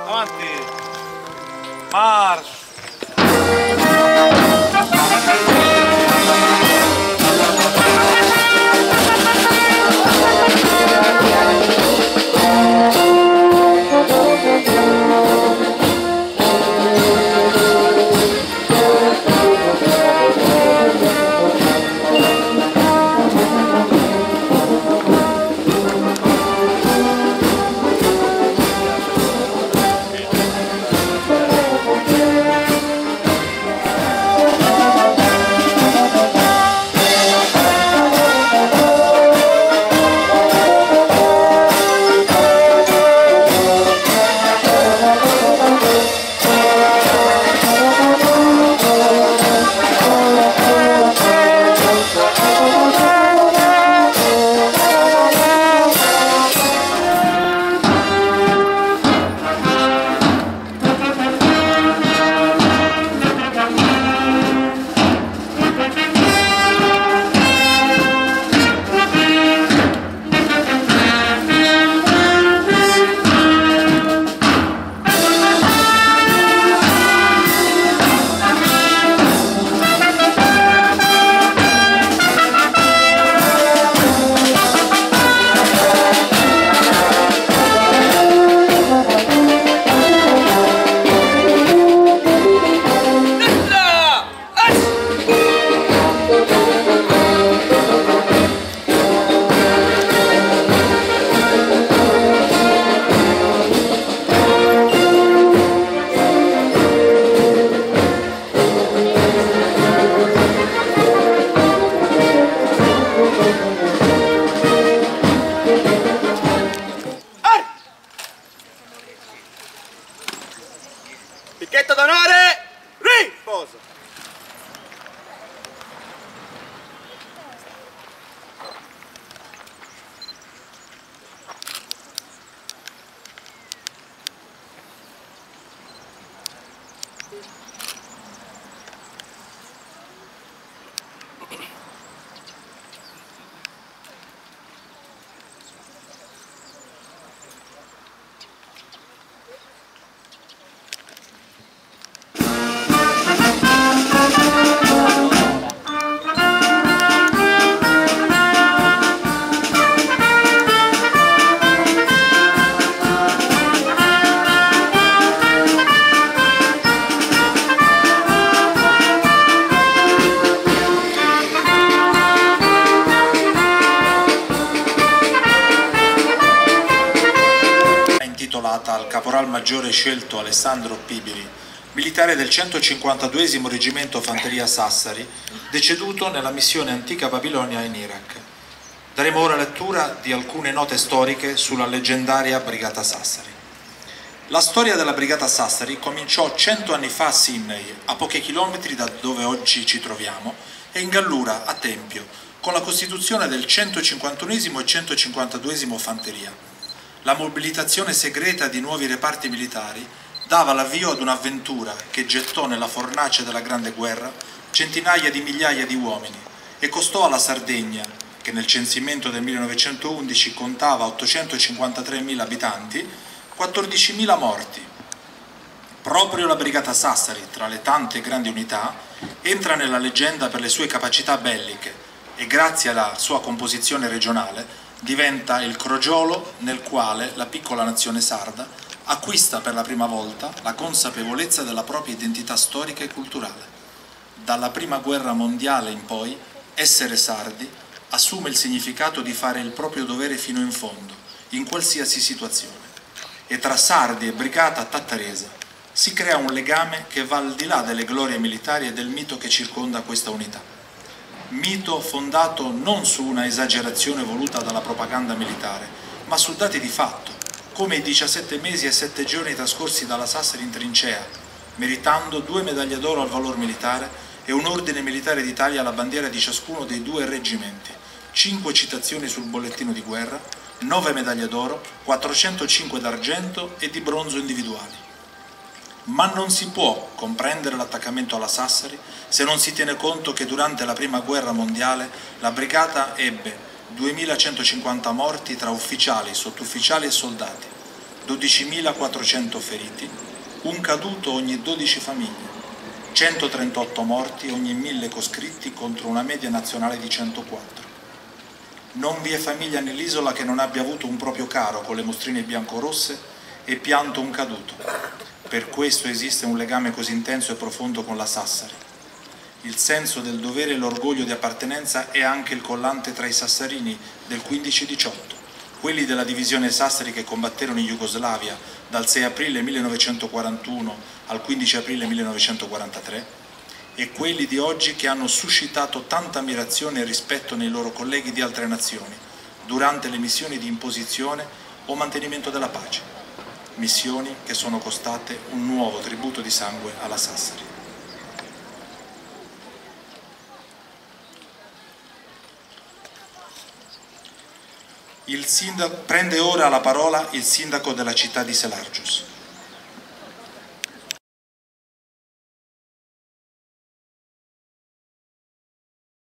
Avanti. Marcia. Picchetto d'onore, riposo. Al caporal maggiore scelto Alessandro Pibiri, militare del 152° Reggimento Fanteria Sassari, deceduto nella missione Antica Babilonia in Iraq. Daremo ora lettura di alcune note storiche sulla leggendaria Brigata Sassari. La storia della Brigata Sassari cominciò 100 anni fa a Sinai, a pochi chilometri da dove oggi ci troviamo, e in Gallura, a Tempio, con la costituzione del 151° e 152° Fanteria. La mobilitazione segreta di nuovi reparti militari dava l'avvio ad un'avventura che gettò nella fornace della Grande Guerra centinaia di migliaia di uomini e costò alla Sardegna, che nel censimento del 1911 contava 853.000 abitanti, 14.000 morti. Proprio la Brigata Sassari, tra le tante grandi unità, entra nella leggenda per le sue capacità belliche e grazie alla sua composizione regionale diventa il crogiolo nel quale la piccola nazione sarda acquista per la prima volta la consapevolezza della propria identità storica e culturale. Dalla prima guerra mondiale in poi, essere sardi assume il significato di fare il proprio dovere fino in fondo, in qualsiasi situazione. E tra sardi e brigata tattarese si crea un legame che va al di là delle glorie militari e del mito che circonda questa unità. Mito fondato non su una esagerazione voluta dalla propaganda militare, ma su dati di fatto, come i 17 mesi e 7 giorni trascorsi dalla Sassari in trincea, meritando 2 medaglie d'oro al valor militare e un ordine militare d'Italia alla bandiera di ciascuno dei 2 reggimenti, 5 citazioni sul bollettino di guerra, 9 medaglie d'oro, 405 d'argento e di bronzo individuali. Ma non si può comprendere l'attaccamento alla Sassari se non si tiene conto che durante la Prima Guerra Mondiale la brigata ebbe 2150 morti tra ufficiali, sottufficiali e soldati, 12.400 feriti, un caduto ogni 12 famiglie, 138 morti ogni 1.000 coscritti contro una media nazionale di 104. Non vi è famiglia nell'isola che non abbia avuto un proprio caro con le mostrine bianco-rosse e pianto un caduto. Per questo esiste un legame così intenso e profondo con la Sassari. Il senso del dovere e l'orgoglio di appartenenza è anche il collante tra i sassarini del 15-18, quelli della divisione Sassari che combatterono in Jugoslavia dal 6 aprile 1941 al 15 aprile 1943, e quelli di oggi che hanno suscitato tanta ammirazione e rispetto nei loro colleghi di altre nazioni durante le missioni di imposizione o mantenimento della pace, missioni che sono costate un nuovo tributo di sangue alla Sassari. Prende ora la parola il sindaco della città di Selargius.